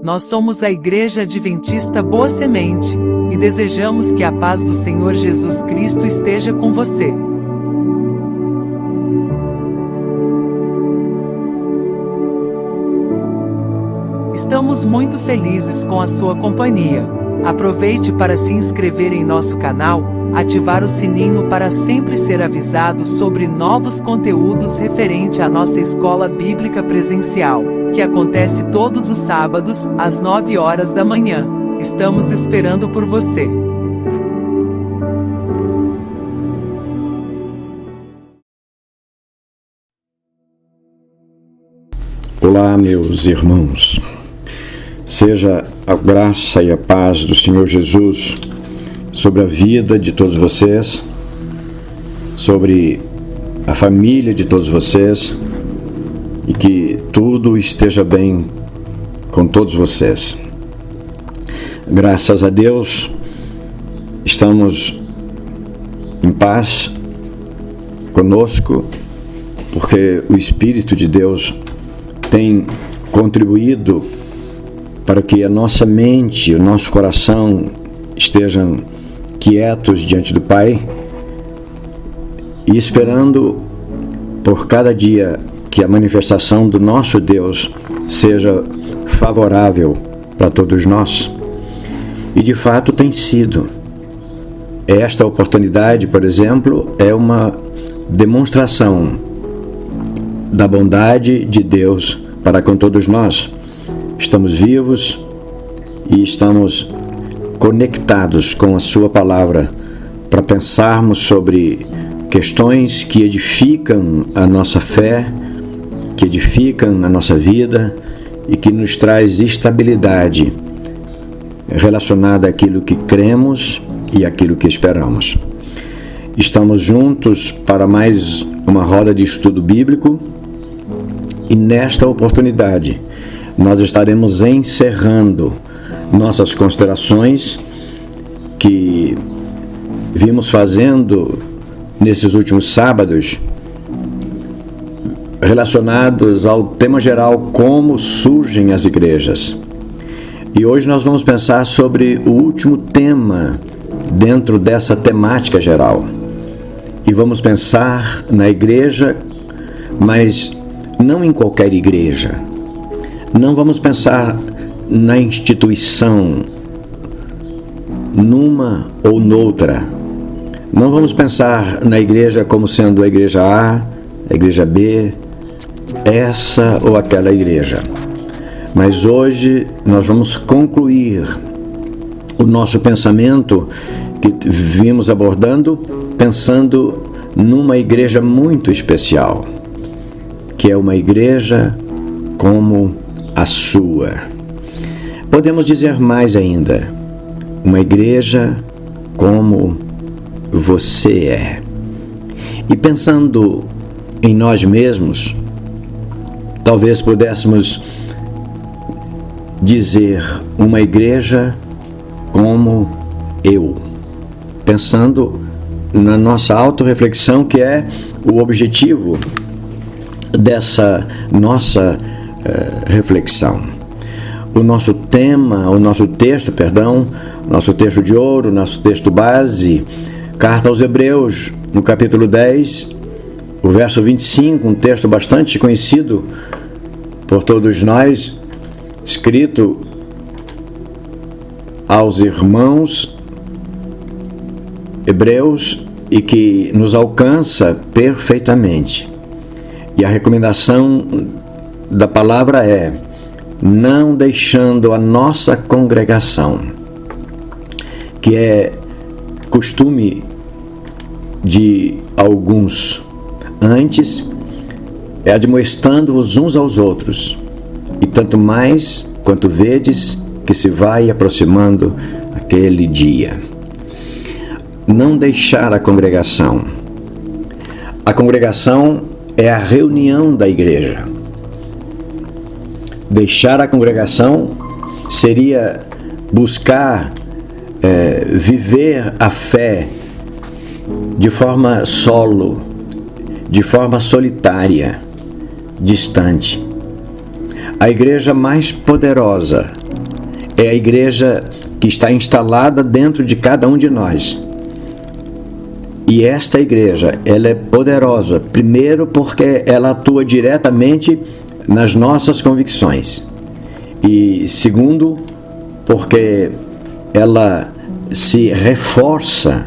Nós somos a Igreja Adventista Boa Semente, e desejamos que a paz do Senhor Jesus Cristo esteja com você. Estamos muito felizes com a sua companhia. Aproveite para se inscrever em nosso canal, ativar o sininho para sempre ser avisado sobre novos conteúdos referente à nossa escola bíblica presencial, que acontece todos os sábados, às 9 horas da manhã. Estamos esperando por você. Olá, meus irmãos. Seja a graça e a paz do Senhor Jesus sobre a vida de todos vocês, sobre a família de todos vocês, e que tudo esteja bem com todos vocês. Graças a Deus, estamos em paz conosco, porque o Espírito de Deus tem contribuído para que a nossa mente, o nosso coração estejam quietos diante do Pai e esperando por cada dia que a manifestação do nosso Deus seja favorável para todos nós. E de fato tem sido. Esta oportunidade, por exemplo, é uma demonstração da bondade de Deus para com todos nós. Estamos vivos e estamos conectados com a sua palavra para pensarmos sobre questões que edificam a nossa fé, que edificam a nossa vida e que nos traz estabilidade relacionada àquilo que cremos e àquilo que esperamos. Estamos juntos para mais uma roda de estudo bíblico e nesta oportunidade nós estaremos encerrando nossas considerações que vimos fazendo nesses últimos sábados relacionados ao tema geral, como surgem as igrejas. E hoje nós vamos pensar sobre o último tema dentro dessa temática geral. E vamos pensar na igreja, mas não em qualquer igreja. Não vamos pensar na instituição, numa ou noutra. Não vamos pensar na igreja como sendo a igreja A, a igreja B, essa ou aquela igreja. Mas hoje nós vamos concluir o nosso pensamento que vimos abordando, pensando numa igreja muito especial, que é uma igreja como a sua. Podemos dizer mais ainda, uma igreja como você é. E pensando em nós mesmos, talvez pudéssemos dizer uma igreja como eu, pensando na nossa autorreflexão, que é o objetivo dessa nossa reflexão. O nosso tema, o nosso texto de ouro, nosso texto base, Carta aos Hebreus, no capítulo 10, o verso 25, um texto bastante conhecido por todos nós, escrito aos irmãos hebreus e que nos alcança perfeitamente. E a recomendação da palavra é: não deixando a nossa congregação, que é costume de alguns, antes é admoestando-vos uns aos outros, e tanto mais quanto vedes que se vai aproximando aquele dia. Não deixar a congregação. A congregação é a reunião da igreja. Deixar a congregação seria buscar viver a fé de forma solo, de forma solitária, distante. A igreja mais poderosa é a igreja que está instalada dentro de cada um de nós. E esta igreja, ela é poderosa, primeiro porque ela atua diretamente nas nossas convicções. E segundo, porque ela se reforça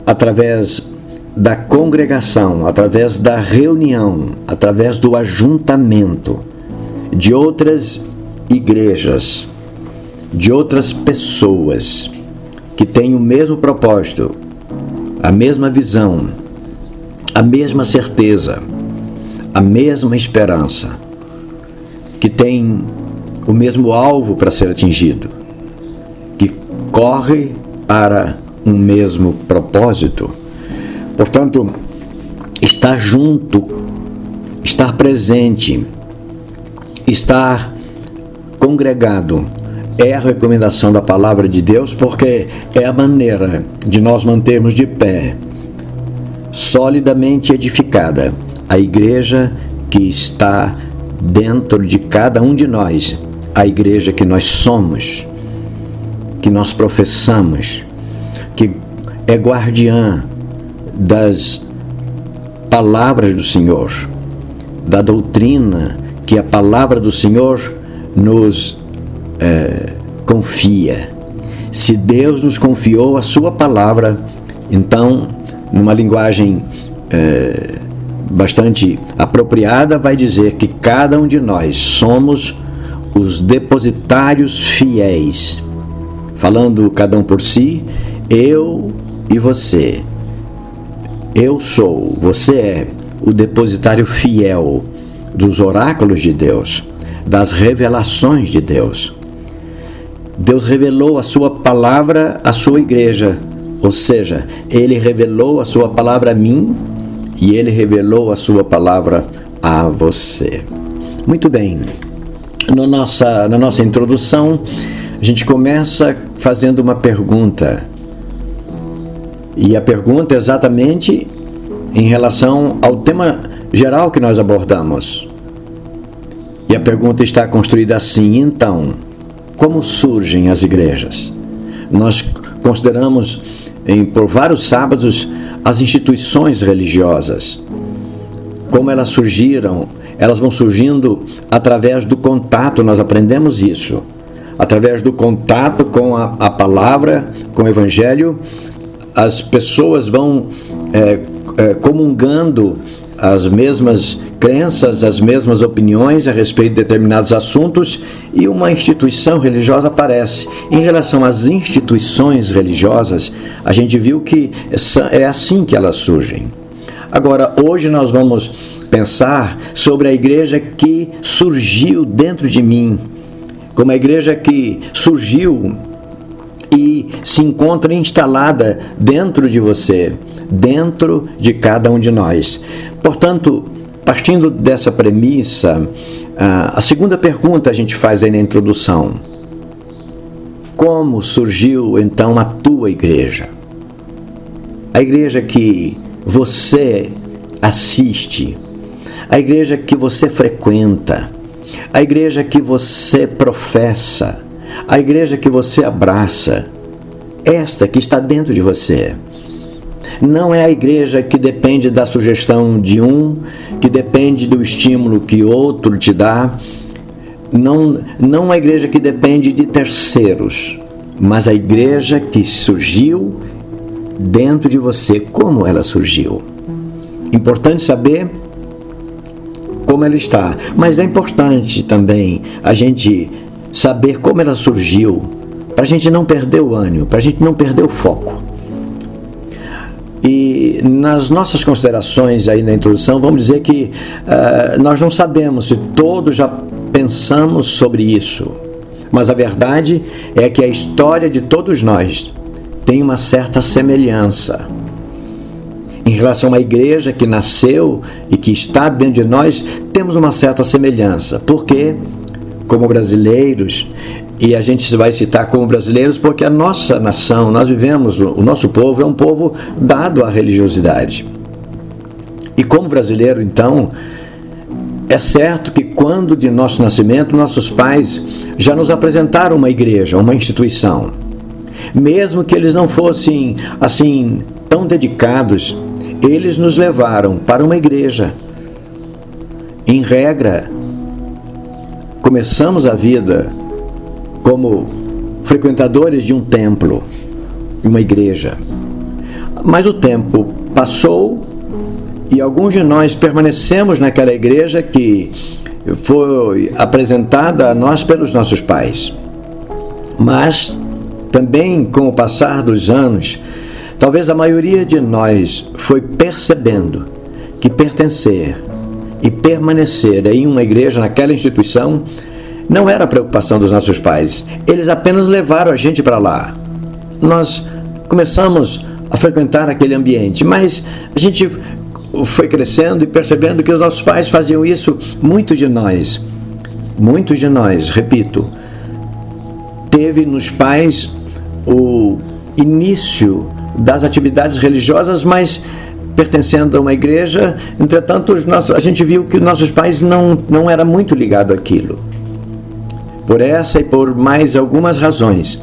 através da congregação, através da reunião, através do ajuntamento de outras igrejas, de outras pessoas que têm o mesmo propósito, a mesma visão, a mesma certeza, a mesma esperança, que tem o mesmo alvo para ser atingido, que corre para um mesmo propósito. Portanto, estar junto, estar presente, estar congregado é a recomendação da palavra de Deus, porque é a maneira de nós mantermos de pé, solidamente edificada, a igreja que está dentro de cada um de nós, a igreja que nós somos, que nós professamos, que é guardiã das palavras do Senhor, da doutrina que a palavra do Senhor nos confia. Se Deus nos confiou a sua palavra, então, numa linguagem bastante apropriada, vai dizer que cada um de nós somos os depositários fiéis. Falando cada um por si, eu e você. Eu sou, você é o depositário fiel dos oráculos de Deus, das revelações de Deus. Deus revelou a sua palavra à sua igreja, ou seja, Ele revelou a sua palavra a mim e Ele revelou a sua palavra a você. Muito bem, na nossa introdução, a gente começa fazendo uma pergunta. E a pergunta é exatamente em relação ao tema geral que nós abordamos. E a pergunta está construída assim: então, como surgem as igrejas? Nós consideramos por vários sábados as instituições religiosas. Como elas surgiram? Elas vão surgindo através do contato, nós aprendemos isso. Através do contato com a palavra, com o Evangelho, as pessoas vão comungando as mesmas crenças, as mesmas opiniões a respeito de determinados assuntos, e uma instituição religiosa aparece. Em relação às instituições religiosas, a gente viu que é assim que elas surgem. Agora, hoje nós vamos pensar sobre a igreja que surgiu dentro de mim, como a igreja que surgiu e se encontra instalada dentro de você, dentro de cada um de nós. Portanto, partindo dessa premissa, a segunda pergunta a gente faz aí na introdução: como surgiu então a tua igreja? A igreja que você assiste, a igreja que você frequenta, a igreja que você professa, a igreja que você abraça, esta que está dentro de você. Não é a igreja que depende da sugestão de um, que depende do estímulo que outro te dá. Não é a igreja que depende de terceiros, mas a igreja que surgiu dentro de você. Como ela surgiu? Importante saber como ela está, mas é importante também a gente saber como ela surgiu, para a gente não perder o ânimo, para a gente não perder o foco. E nas nossas considerações aí na introdução, vamos dizer que nós não sabemos se todos já pensamos sobre isso, mas a verdade é que a história de todos nós tem uma certa semelhança. Em relação à igreja que nasceu e que está dentro de nós, temos uma certa semelhança. Porque, como brasileiros, e a gente vai citar como brasileiros porque a nossa nação, nós vivemos, o nosso povo é um povo dado à religiosidade. E como brasileiro, então, é certo que quando de nosso nascimento, nossos pais já nos apresentaram uma igreja, uma instituição. Mesmo que eles não fossem assim tão dedicados, eles nos levaram para uma igreja. Em regra, começamos a vida como frequentadores de um templo, uma igreja. Mas o tempo passou e alguns de nós permanecemos naquela igreja que foi apresentada a nós pelos nossos pais. Mas também, com o passar dos anos, talvez a maioria de nós foi percebendo que pertencer e permanecer em uma igreja, naquela instituição, não era a preocupação dos nossos pais. Eles apenas levaram a gente para lá. Nós começamos a frequentar aquele ambiente, mas a gente foi crescendo e percebendo que os nossos pais faziam isso. Muitos de nós, repito, teve nos pais o início das atividades religiosas, mas pertencendo a uma igreja. Entretanto, a gente viu que nossos pais não eram muito ligados àquilo. Por essa e por mais algumas razões,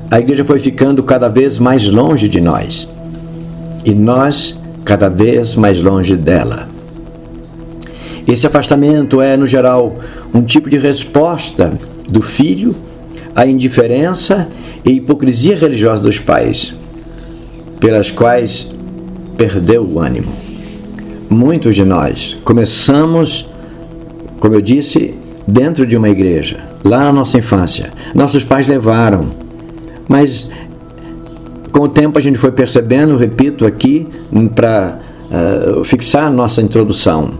a igreja foi ficando cada vez mais longe de nós. E nós cada vez mais longe dela. Esse afastamento é, no geral, um tipo de resposta do filho à indiferença e hipocrisia religiosa dos pais, pelas quais perdeu o ânimo. Muitos de nós começamos, como eu disse, dentro de uma igreja, lá na nossa infância. Nossos pais levaram, mas com o tempo a gente foi percebendo, repito aqui, para fixar a nossa introdução.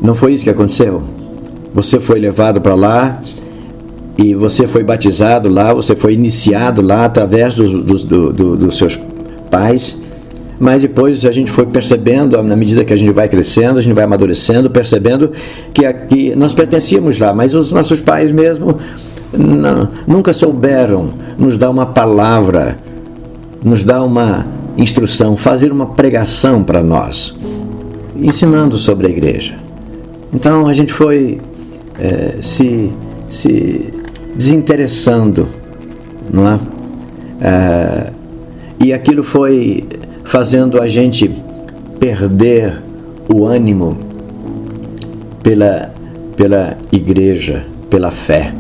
Não foi isso que aconteceu? Você foi levado para lá e você foi batizado lá, você foi iniciado lá através dos seus pais, mas depois a gente foi percebendo, na medida que a gente vai crescendo, a gente vai amadurecendo, percebendo que nós pertencíamos lá, mas os nossos pais mesmo nunca souberam nos dar uma palavra, nos dar uma instrução, fazer uma pregação para nós, ensinando sobre a igreja. Então a gente foi se desinteressando, não é? E aquilo foi fazendo a gente perder o ânimo pela igreja, pela fé.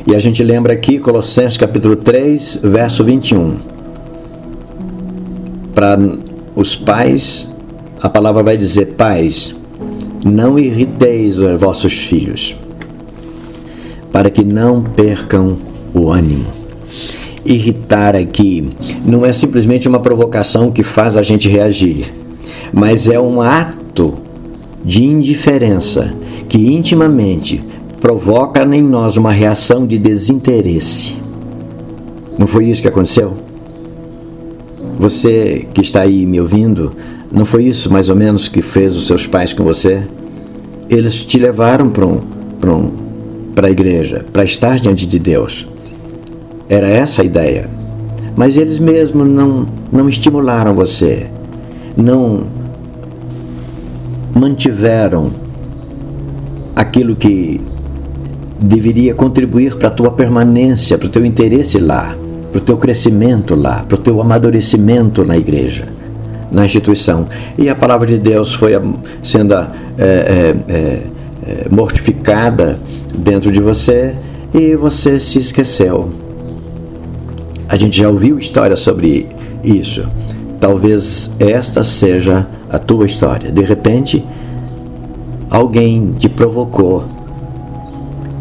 E a gente lembra aqui Colossenses capítulo 3, verso 21. Para os pais, a palavra vai dizer: pais, não irriteis os vossos filhos, para que não percam o ânimo. Irritar aqui não é simplesmente uma provocação que faz a gente reagir, mas é um ato de indiferença que intimamente provoca em nós uma reação de desinteresse. Não foi isso que aconteceu? Você que está aí me ouvindo, não foi isso mais ou menos que fez os seus pais com você? Eles te levaram para a igreja, para estar diante de Deus. Era essa a ideia. Mas eles mesmos não estimularam você, não mantiveram aquilo que deveria contribuir para a tua permanência, para o teu interesse lá, para o teu crescimento lá, para o teu amadurecimento na igreja, na instituição. E a palavra de Deus foi sendo mortificada dentro de você e você se esqueceu. A gente já ouviu histórias sobre isso. Talvez esta seja a tua história. De repente, alguém te provocou,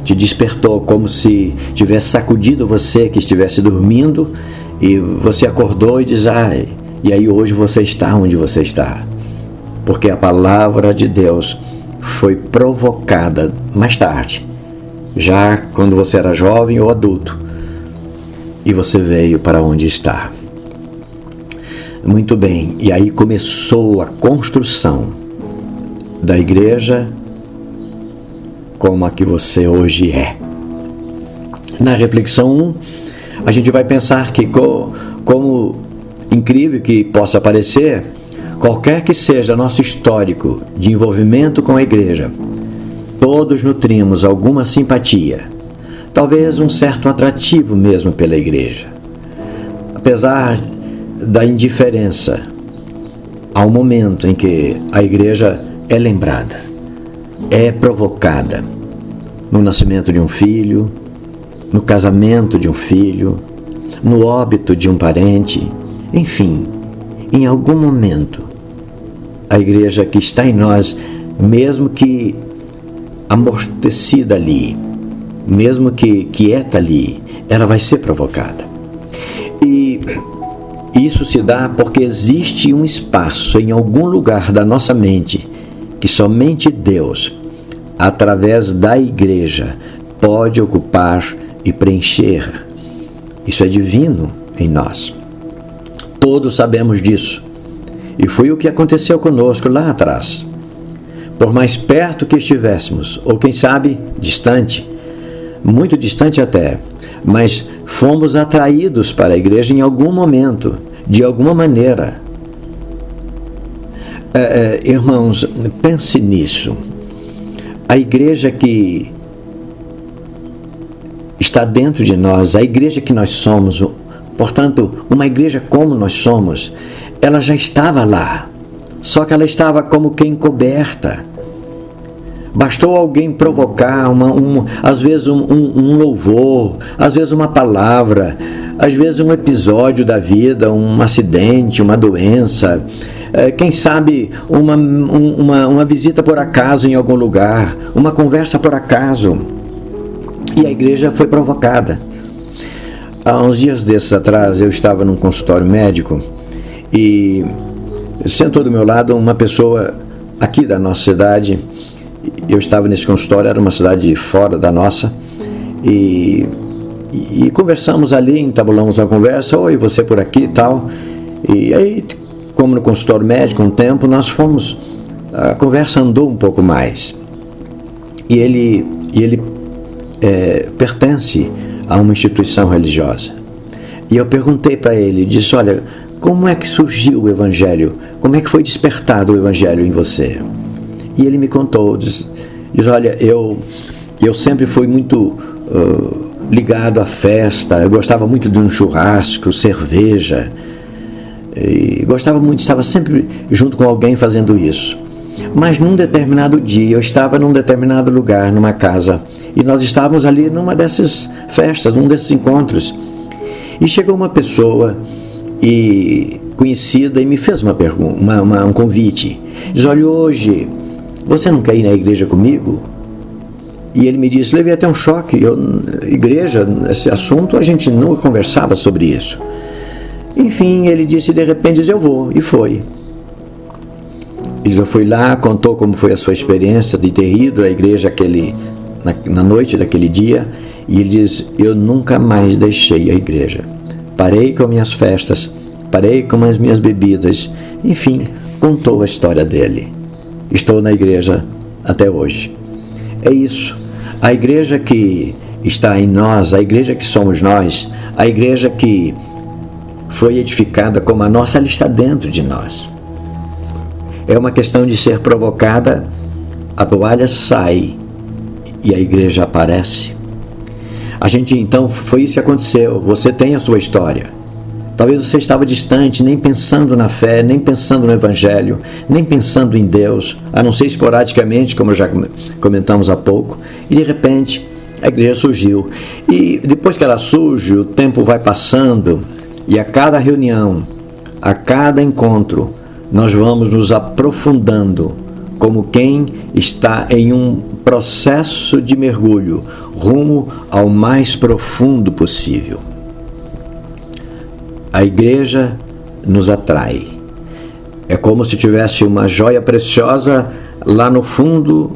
te despertou, como se tivesse sacudido você que estivesse dormindo, e você acordou e diz: e aí hoje você está onde você está. Porque a palavra de Deus foi provocada mais tarde, já quando você era jovem ou adulto, e você veio para onde está. Muito bem, e aí começou a construção da igreja como a que você hoje é. Na reflexão 1, a gente vai pensar que, como incrível que possa parecer, qualquer que seja nosso histórico de envolvimento com a igreja, todos nutrimos alguma simpatia, talvez um certo atrativo mesmo pela igreja. Apesar da indiferença, há um momento em que a igreja é lembrada, é provocada, no nascimento de um filho, no casamento de um filho, no óbito de um parente, enfim, em algum momento, a igreja que está em nós, mesmo que amortecida ali, mesmo que quieta ali, ela vai ser provocada. E isso se dá porque existe um espaço em algum lugar da nossa mente que somente Deus, através da igreja, pode ocupar e preencher. Isso é divino em nós. Todos sabemos disso. E foi o que aconteceu conosco lá atrás. Por mais perto que estivéssemos, ou quem sabe, distante, muito distante até, mas fomos atraídos para a igreja em algum momento, de alguma maneira. Irmãos, pense nisso. A igreja que está dentro de nós, a igreja que nós somos, portanto, uma igreja como nós somos, ela já estava lá, só que ela estava como que encoberta. Bastou alguém provocar, às vezes um louvor, às vezes uma palavra, às vezes um episódio da vida, um acidente, uma doença, quem sabe uma visita por acaso em algum lugar, uma conversa por acaso, e a igreja foi provocada. Há uns dias desses atrás, eu estava num consultório médico e sentou do meu lado uma pessoa aqui da nossa cidade. Eu estava nesse consultório, era uma cidade fora da nossa, e conversamos ali, entabulamos a conversa, oi, você por aqui e tal. E aí, como no consultório médico, um tempo, nós fomos, a conversa andou um pouco mais. E ele pertence a uma instituição religiosa. E eu perguntei para ele, disse, olha, como é que surgiu o Evangelho? Como é que foi despertado o Evangelho em você? E ele me contou, diz olha, eu sempre fui muito ligado à festa, eu gostava muito de um churrasco, cerveja, e gostava muito, estava sempre junto com alguém fazendo isso. Mas num determinado dia, eu estava num determinado lugar, numa casa, e nós estávamos ali numa dessas festas, num desses encontros, e chegou uma pessoa conhecida e me fez uma pergunta, um convite. Diz, olha, hoje você não quer ir na igreja comigo? E ele me disse, levei até um choque, igreja, esse assunto, a gente nunca conversava sobre isso. Enfim, ele disse, de repente, eu vou, e foi. Eu fui lá, contou como foi a sua experiência de ter ido à igreja na noite daquele dia, e ele diz, eu nunca mais deixei a igreja. Parei com minhas festas, parei com as minhas bebidas, enfim, contou a história dele. Estou na igreja até hoje. É isso. A igreja que está em nós, a igreja que somos nós, a igreja que foi edificada como a nossa, ela está dentro de nós. É uma questão de ser provocada, a toalha sai e a igreja aparece. A gente, então, foi isso que aconteceu. Você tem a sua história. Talvez você estava distante, nem pensando na fé, nem pensando no Evangelho, nem pensando em Deus, a não ser esporadicamente, como já comentamos há pouco, e de repente a igreja surgiu. E depois que ela surge, o tempo vai passando, e a cada reunião, a cada encontro, nós vamos nos aprofundando, como quem está em um processo de mergulho, rumo ao mais profundo possível. A igreja nos atrai. É como se tivesse uma joia preciosa lá no fundo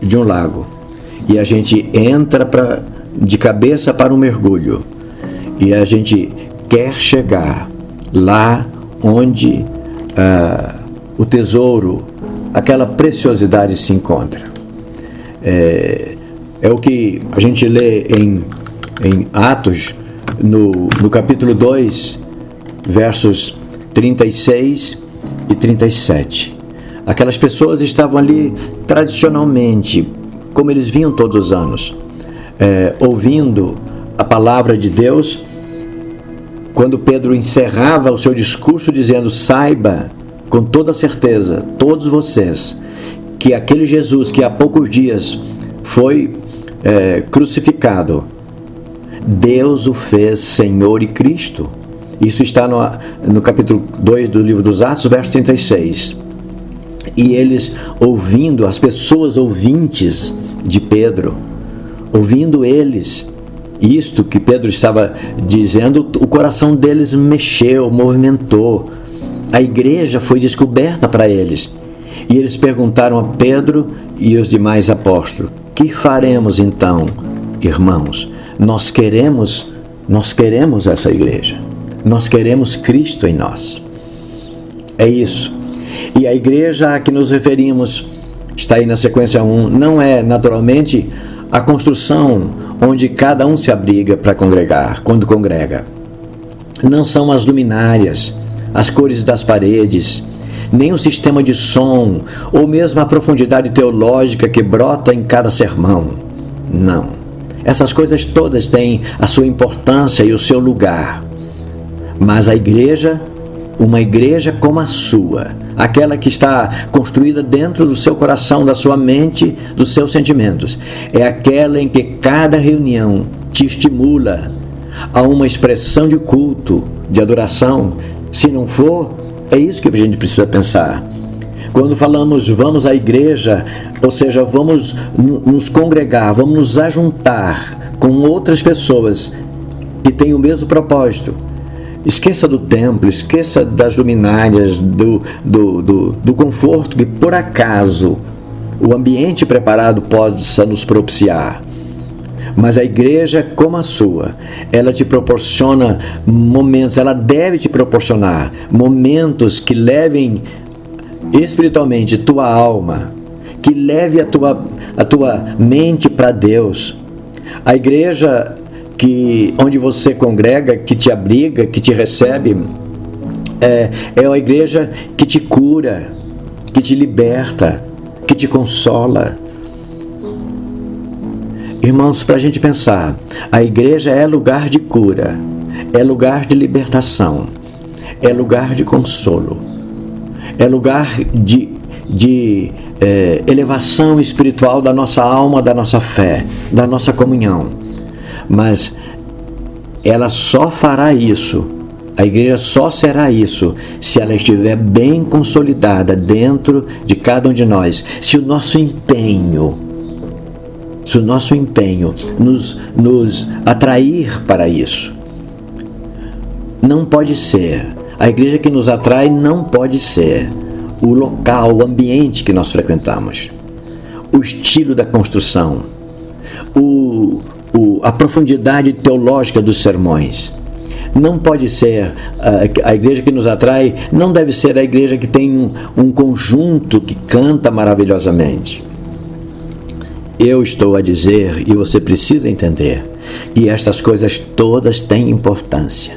de um lago. E a gente entra de cabeça para um mergulho. E a gente quer chegar lá onde o tesouro, aquela preciosidade se encontra. É o que a gente lê em Atos, no capítulo 2, versos 36 e 37. Aquelas pessoas estavam ali tradicionalmente, como eles vinham todos os anos, ouvindo a palavra de Deus, quando Pedro encerrava o seu discurso dizendo: saiba com toda certeza, todos vocês, que aquele Jesus que há poucos dias foi crucificado, Deus o fez Senhor e Cristo. Isso está no capítulo 2 do livro dos Atos, verso 36. E eles ouvindo, as pessoas ouvintes de Pedro, ouvindo eles, isto que Pedro estava dizendo, o coração deles mexeu, movimentou. A igreja foi descoberta para eles. E eles perguntaram a Pedro e os demais apóstolos: que faremos então, irmãos? Nós queremos essa igreja. Nós queremos Cristo em nós. É isso. E a igreja a que nos referimos, está aí na sequência 1, não é naturalmente a construção onde cada um se abriga para congregar, quando congrega. Não são as luminárias, as cores das paredes, nem o sistema de som, ou mesmo a profundidade teológica que brota em cada sermão. Não. Essas coisas todas têm a sua importância e o seu lugar. Mas a igreja, uma igreja como a sua, aquela que está construída dentro do seu coração, da sua mente, dos seus sentimentos, é aquela em que cada reunião te estimula a uma expressão de culto, de adoração. Se não for, é isso que a gente precisa pensar. Quando falamos vamos à igreja, ou seja, vamos nos congregar, vamos nos ajuntar com outras pessoas que têm o mesmo propósito. Esqueça do templo, esqueça das luminárias, do conforto que por acaso o ambiente preparado possa nos propiciar. Mas a igreja como a sua, ela te proporciona momentos, ela deve te proporcionar momentos que levem espiritualmente tua alma, que leve a tua mente para Deus. A igreja onde você congrega, que te abriga, que te recebe, é a igreja que te cura, que te liberta, que te consola. Irmãos, para a gente pensar, a igreja é lugar de cura, é lugar de libertação, é lugar de consolo, é lugar de elevação espiritual da nossa alma, da nossa fé, da nossa comunhão. Mas ela só fará isso, a igreja só será isso, se ela estiver bem consolidada dentro de cada um de nós, se o nosso empenho nos atrair para isso. Não pode ser, a igreja que nos atrai não pode ser o local, o ambiente que nós frequentamos, o estilo da construção, a profundidade teológica dos sermões. Não pode ser a igreja que nos atrai, não deve ser a igreja que tem um conjunto que canta maravilhosamente. Eu estou a dizer, e você precisa entender, que estas coisas todas têm importância.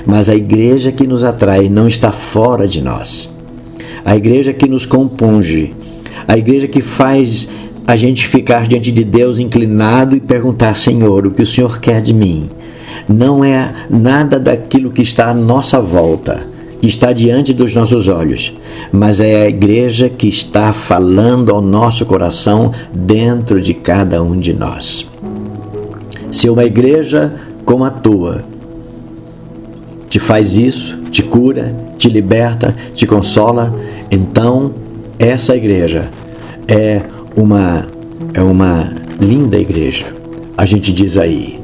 Mas a igreja que nos atrai não está fora de nós. A igreja que nos compunge, a igreja que faz a gente ficar diante de Deus inclinado e perguntar: Senhor, o que o Senhor quer de mim? Não é nada daquilo que está à nossa volta, que está diante dos nossos olhos, mas é a igreja que está falando ao nosso coração dentro de cada um de nós. Se uma igreja como a tua te faz isso, te cura, te liberta, te consola, então essa igreja é uma linda igreja. A gente diz aí,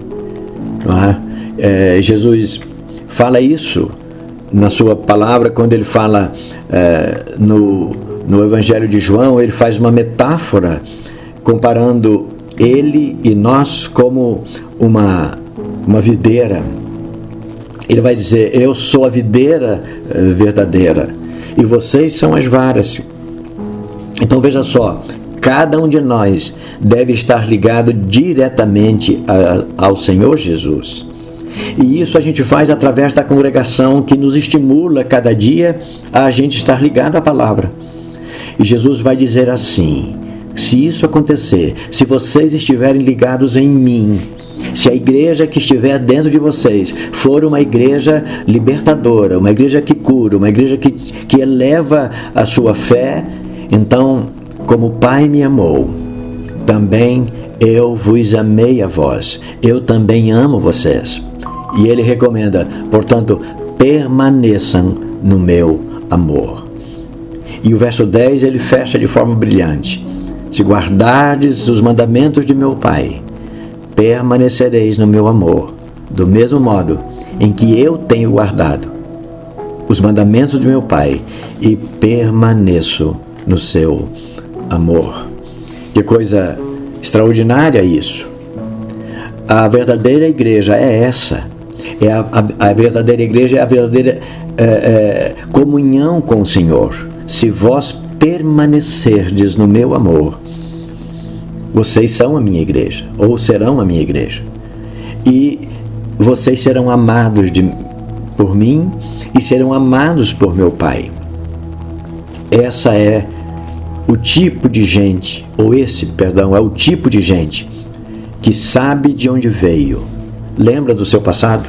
não é? Jesus fala isso na sua palavra, quando ele fala no Evangelho de João, ele faz uma metáfora comparando ele e nós como uma videira. Ele vai dizer: eu sou a videira verdadeira e vocês são as varas. Então veja só, cada um de nós deve estar ligado diretamente ao Senhor Jesus. E isso a gente faz através da congregação, que nos estimula cada dia a gente estar ligado à palavra. E Jesus vai dizer assim: se isso acontecer, se vocês estiverem ligados em mim, se a igreja que estiver dentro de vocês for uma igreja libertadora, uma igreja que cura, uma igreja que eleva a sua fé, então, como o Pai me amou, também eu vos amei a vós, eu também amo vocês. E ele recomenda, portanto, permaneçam no meu amor. E o verso 10 ele fecha de forma brilhante: se guardardes os mandamentos de meu Pai, permanecereis no meu amor, do mesmo modo em que eu tenho guardado os mandamentos de meu Pai e permaneço no seu amor. Que coisa extraordinária isso! A verdadeira igreja é essa. A verdadeira igreja é a verdadeira comunhão com o Senhor. Se vós permanecerdes no meu amor, vocês são a minha igreja, ou serão a minha igreja. E vocês serão amados por mim e serão amados por meu Pai. Essa é o tipo de gente, é o tipo de gente que sabe de onde veio. Lembra do seu passado?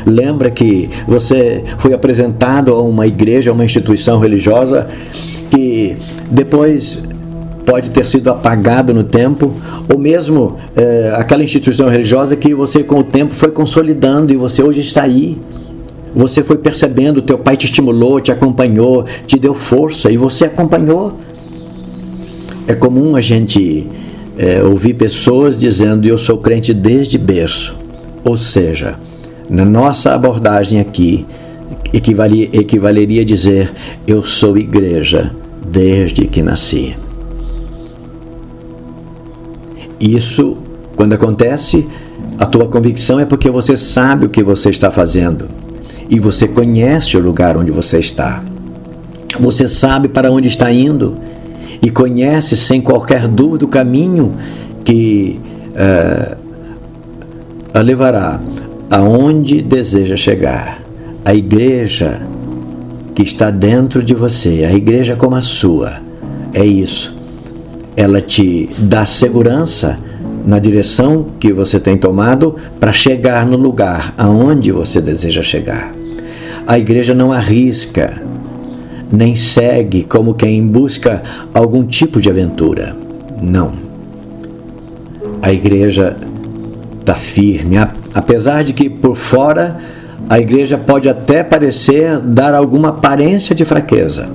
Lembra que você foi apresentado a uma igreja, a uma instituição religiosa que depois pode ter sido apagado no tempo, ou mesmo aquela instituição religiosa que você com o tempo foi consolidando e você hoje está aí. Você foi percebendo, teu pai te estimulou, te acompanhou, te deu força e você acompanhou. É comum a gente ouvir pessoas dizendo: eu sou crente desde berço. Ou seja, na nossa abordagem aqui, equivaleria dizer: eu sou igreja desde que nasci. Isso, quando acontece, a tua convicção é porque você sabe o que você está fazendo e você conhece o lugar onde você está. Você sabe para onde está indo e conhece sem qualquer dúvida o caminho que a levará aonde deseja chegar. A igreja que está dentro de você, a igreja como a sua, é isso. Ela te dá segurança na direção que você tem tomado para chegar no lugar aonde você deseja chegar. A igreja não arrisca, nem segue como quem busca algum tipo de aventura. Não. A igreja está firme, apesar de que por fora a igreja pode até parecer dar alguma aparência de fraqueza,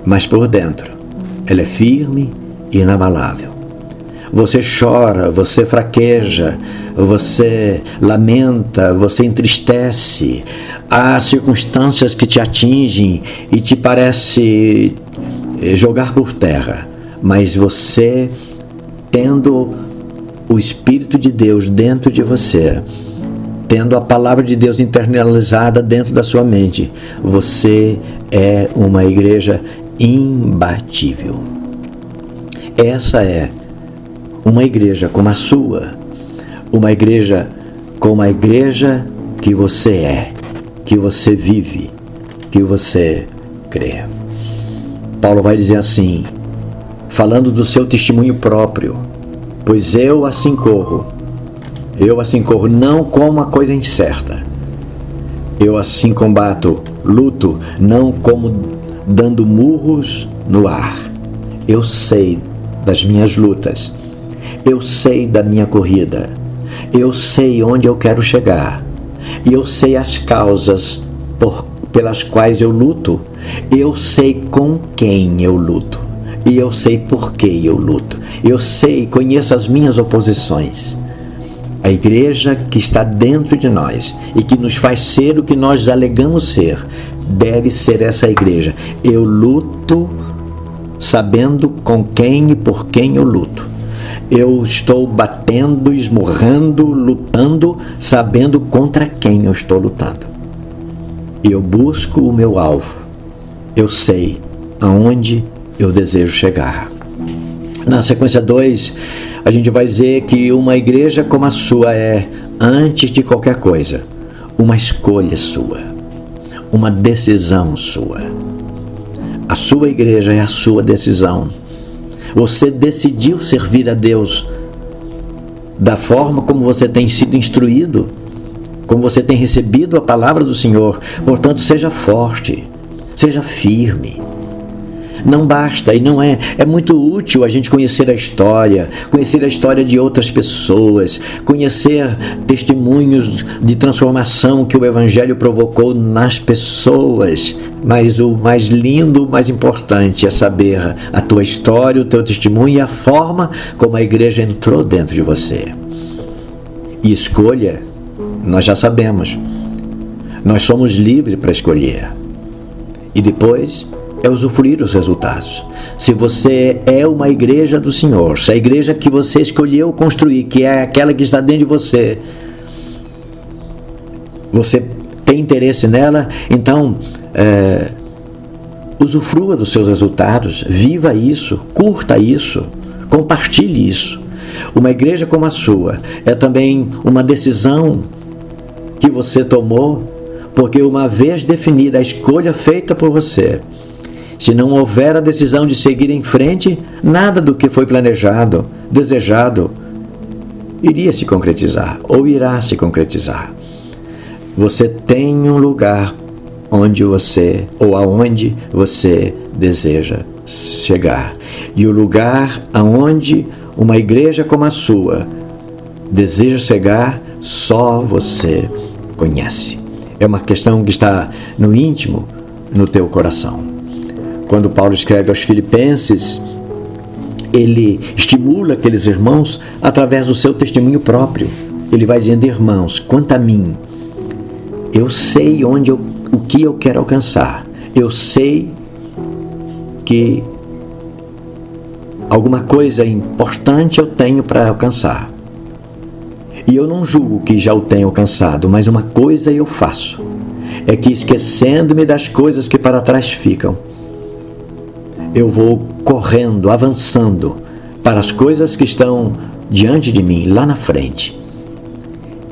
mas por dentro ela é firme e inabalável. Você chora, você fraqueja, você lamenta, você entristece. Há circunstâncias que te atingem e te parece jogar por terra, mas você, tendo o Espírito de Deus dentro de você, tendo a palavra de Deus internalizada dentro da sua mente, você é uma igreja imbatível. Essa é uma igreja como a sua, uma igreja como a igreja que você é, que você vive, que você crê. Paulo vai dizer assim, falando do seu testemunho próprio: pois eu assim corro, não como uma coisa incerta. Eu assim combato, luto, não como dando murros no ar. Eu sei das minhas lutas, eu sei da minha corrida, eu sei onde eu quero chegar, e eu sei as causas pelas quais eu luto, eu sei com quem eu luto, e eu sei por que eu luto, eu sei, conheço as minhas oposições. A igreja que está dentro de nós e que nos faz ser o que nós alegamos ser, deve ser essa igreja. Eu luto sabendo com quem e por quem eu luto. Eu estou batendo, esmurrando, lutando, sabendo contra quem eu estou lutando. Eu busco o meu alvo. Eu sei aonde eu desejo chegar. Na sequência 2, a gente vai dizer que uma igreja como a sua é, antes de qualquer coisa, uma escolha sua, uma decisão sua. A sua igreja é a sua decisão. Você decidiu servir a Deus da forma como você tem sido instruído, como você tem recebido a palavra do Senhor. Portanto, seja forte, seja firme. Não basta e não é muito útil a gente conhecer a história de outras pessoas, conhecer testemunhos de transformação que o Evangelho provocou nas pessoas. Mas o mais lindo, o mais importante é saber a tua história, o teu testemunho e a forma como a igreja entrou dentro de você. E escolha, nós já sabemos. Nós somos livres para escolher. E depois é usufruir os resultados. Se você é uma igreja do Senhor, se a igreja que você escolheu construir, que é aquela que está dentro de você, você tem interesse nela, então usufrua dos seus resultados, viva isso, curta isso, compartilhe isso. Uma igreja como a sua é também uma decisão que você tomou, porque uma vez definida a escolha feita por você, se não houver a decisão de seguir em frente, nada do que foi planejado, desejado, iria se concretizar ou irá se concretizar. Você tem um lugar onde você ou aonde você deseja chegar. E o lugar aonde uma igreja como a sua deseja chegar, só você conhece. É uma questão que está no íntimo, no teu coração. Quando Paulo escreve aos Filipenses, ele estimula aqueles irmãos através do seu testemunho próprio. Ele vai dizendo: irmãos, quanto a mim, eu sei o que eu quero alcançar. Eu sei que alguma coisa importante eu tenho para alcançar. E eu não julgo que já o tenho alcançado, mas uma coisa eu faço, é que esquecendo-me das coisas que para trás ficam, eu vou correndo, avançando para as coisas que estão diante de mim, lá na frente.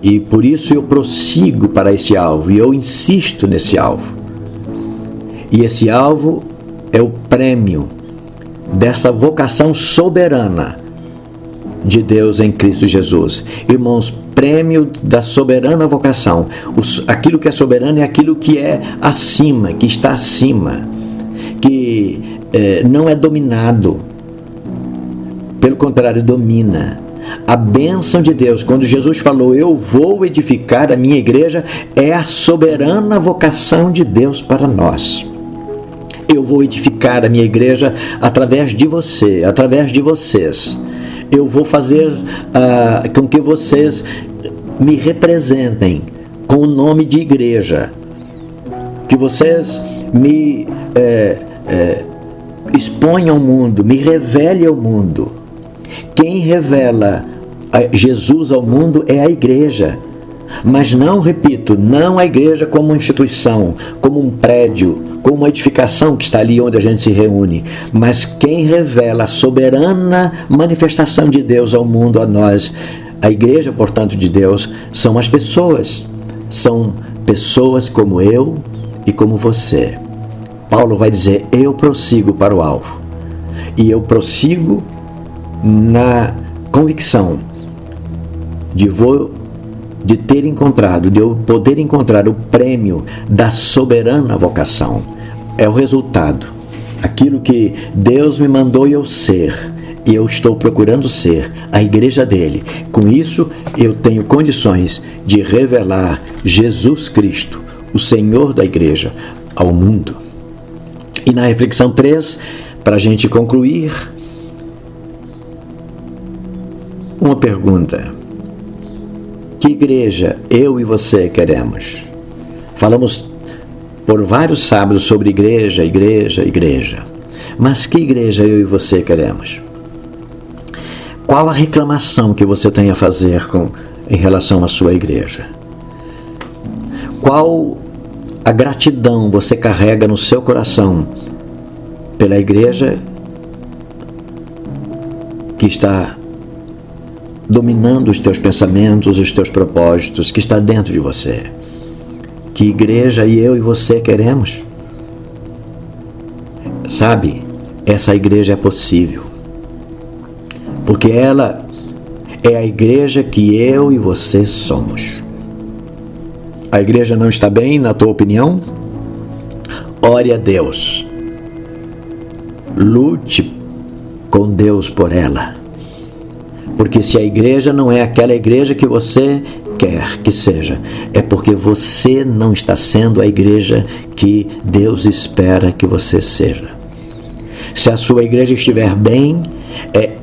E por isso eu prossigo para esse alvo, e eu insisto nesse alvo. E esse alvo é o prêmio dessa vocação soberana de Deus em Cristo Jesus. Irmãos, prêmio da soberana vocação. Aquilo que é soberano é aquilo que é acima, que está acima, que não é dominado. Pelo contrário, domina. A bênção de Deus, quando Jesus falou, eu vou edificar a minha igreja, é a soberana vocação de Deus para nós. Eu vou edificar a minha igreja através de você, através de vocês. Eu vou fazer com que vocês me representem com o nome de igreja. Que vocês me exponham ao mundo, me revele ao mundo. Quem revela Jesus ao mundo é a igreja. Mas não, repito, não a igreja como uma instituição, como um prédio, como uma edificação que está ali onde a gente se reúne. Mas quem revela a soberana manifestação de Deus ao mundo, a nós, a igreja, portanto, de Deus, são as pessoas. São pessoas como eu e como você. Paulo vai dizer, eu prossigo para o alvo. E eu prossigo na convicção de ter encontrado, de eu poder encontrar o prêmio da soberana vocação. É o resultado, aquilo que Deus me mandou eu ser, e eu estou procurando ser a igreja dele. Com isso, eu tenho condições de revelar Jesus Cristo, o Senhor da igreja, ao mundo. E na reflexão 3, para a gente concluir, uma pergunta: que igreja eu e você queremos? Falamos por vários sábados sobre igreja, igreja, igreja. Mas que igreja eu e você queremos? Qual a reclamação que você tem a fazer em relação à sua igreja? Qual a gratidão você carrega no seu coração pela igreja que está dominando os teus pensamentos, os teus propósitos, que está dentro de você? Que igreja eu e você queremos? Sabe, essa igreja é possível, porque ela é a igreja que eu e você somos. A igreja não está bem, na tua opinião? Ore a Deus. Lute com Deus por ela. Porque se a igreja não é aquela igreja que você quer que seja, é porque você não está sendo a igreja que Deus espera que você seja. Se a sua igreja estiver bem,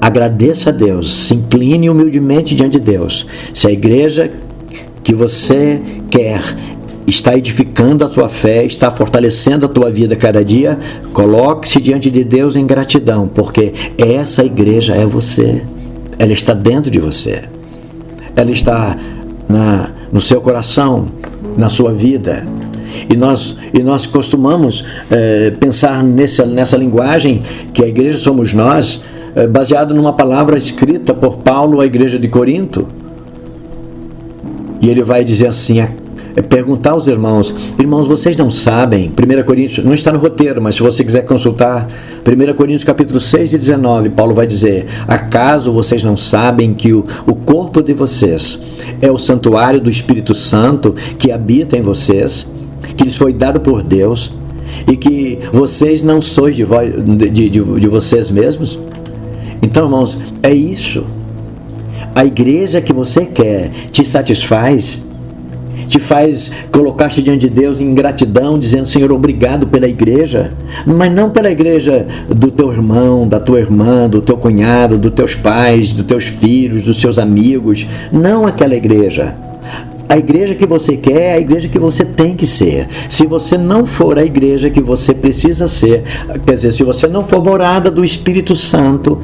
agradeça a Deus, se incline humildemente diante de Deus. Se a igreja que você quer está edificando a sua fé, está fortalecendo a tua vida cada dia, coloque-se diante de Deus em gratidão, porque essa igreja é você. Ela está dentro de você. Ela está no seu coração, na sua vida. E nós costumamos pensar nessa linguagem que a igreja somos nós, baseado numa palavra escrita por Paulo à igreja de Corinto. E ele vai dizer assim, perguntar aos irmãos, vocês não sabem, 1 Coríntios, não está no roteiro, mas se você quiser consultar, 1 Coríntios capítulo 6 e 19, Paulo vai dizer, acaso vocês não sabem que o corpo de vocês é o santuário do Espírito Santo que habita em vocês, que lhes foi dado por Deus, e que vocês não sois de vocês mesmos? Então, irmãos, é isso. A igreja que você quer te satisfaz, te faz colocar-te diante de Deus em gratidão, dizendo, Senhor, obrigado pela igreja, mas não pela igreja do teu irmão, da tua irmã, do teu cunhado, dos teus pais, dos teus filhos, dos seus amigos, não aquela igreja. A igreja que você quer é a igreja que você tem que ser. Se você não for a igreja que você precisa ser, quer dizer, se você não for morada do Espírito Santo,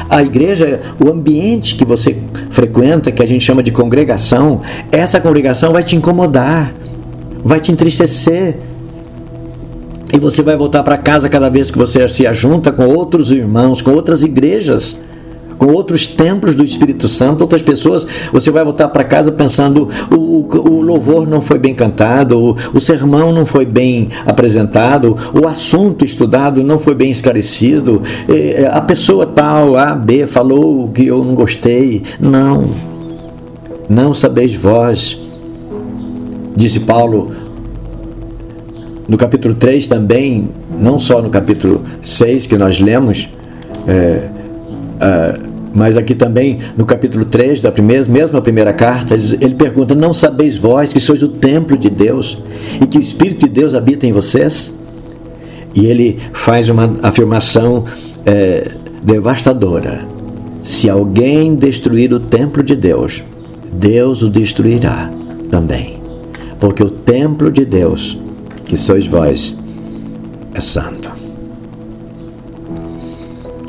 a igreja, o ambiente que você frequenta, que a gente chama de congregação, essa congregação vai te incomodar, vai te entristecer. E você vai voltar para casa cada vez que você se ajunta com outros irmãos, com outras igrejas, com outros templos do Espírito Santo, outras pessoas. Você vai voltar para casa pensando, o louvor não foi bem cantado, o sermão não foi bem apresentado, o assunto estudado não foi bem esclarecido, a pessoa tal, A, B, falou que eu não gostei. Não sabeis vós, disse Paulo no capítulo 3 também, não só no capítulo 6 que nós lemos, mas aqui também no capítulo 3 da mesma primeira carta, ele pergunta, não sabeis vós que sois o templo de Deus e que o Espírito de Deus habita em vocês? E ele faz uma afirmação devastadora. Se alguém destruir o templo de Deus, Deus o destruirá também, porque o templo de Deus, que sois vós, é santo.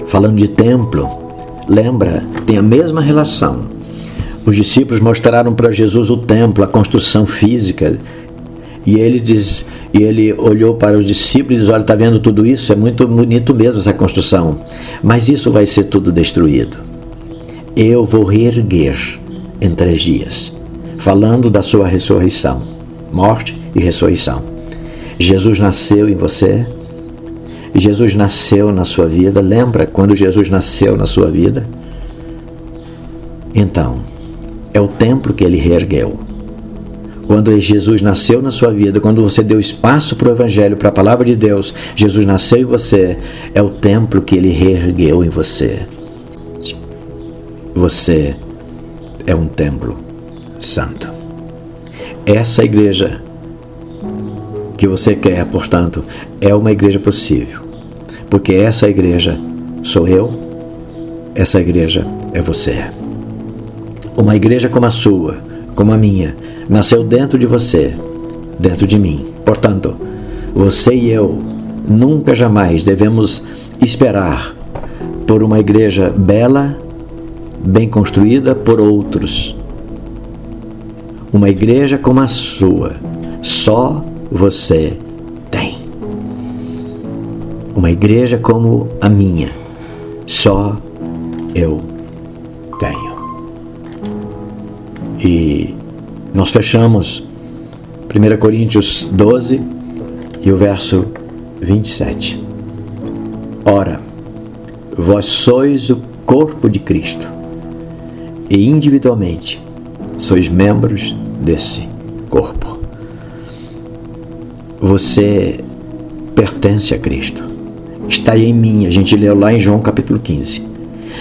Falando de templo, lembra, tem a mesma relação. Os discípulos mostraram para Jesus o templo, a construção física, e ele olhou para os discípulos e disse, olha, está vendo tudo isso? É muito bonito mesmo essa construção, mas isso vai ser tudo destruído. Eu vou reerguer em 3 dias, falando da sua ressurreição, morte e ressurreição. Jesus nasceu em você, Jesus nasceu na sua vida. Lembra quando Jesus nasceu na sua vida? Então, é o templo que ele reergueu. Quando Jesus nasceu na sua vida, quando você deu espaço para o Evangelho, para a Palavra de Deus, Jesus nasceu em você, é o templo que ele reergueu em você. Você é um templo santo. Essa igreja que você quer, portanto, é uma igreja possível, porque essa igreja sou eu, essa igreja é você. Uma igreja como a sua, como a minha, nasceu dentro de você, dentro de mim. Portanto, você e eu nunca jamais devemos esperar por uma igreja bela, bem construída por outros. Uma igreja como a sua, só você tem. Uma igreja como a minha, só eu tenho. E nós fechamos 1 Coríntios 12 e o verso 27. Ora, vós sois o corpo de Cristo e individualmente sois membros desse corpo. Você pertence a Cristo. Está em mim, a gente leu lá em João capítulo 15.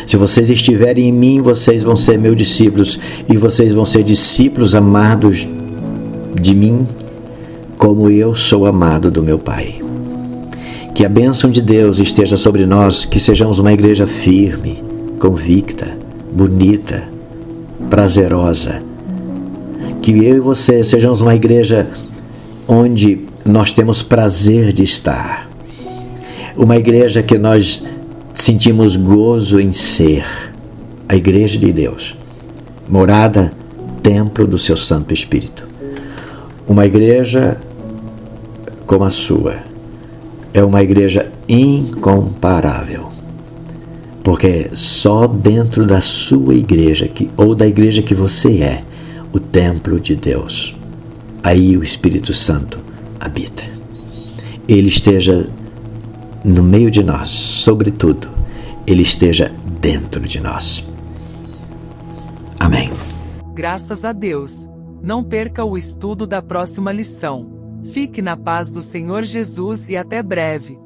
Se vocês estiverem em mim, vocês vão ser meus discípulos, e vocês vão ser discípulos amados de mim, como eu sou amado do meu Pai. Que a bênção de Deus esteja sobre nós, que sejamos uma igreja firme, convicta, bonita, prazerosa. Que eu e você sejamos uma igreja onde nós temos prazer de estar. Uma igreja que nós sentimos gozo em ser. A igreja de Deus. Morada, templo do seu Santo Espírito. Uma igreja como a sua é uma igreja incomparável. Porque só dentro da sua igreja, ou da igreja que você é, o templo de Deus, aí o Espírito Santo habita. Ele esteja no meio de nós, sobretudo, Ele esteja dentro de nós. Amém. Graças a Deus. Não perca o estudo da próxima lição. Fique na paz do Senhor Jesus e até breve.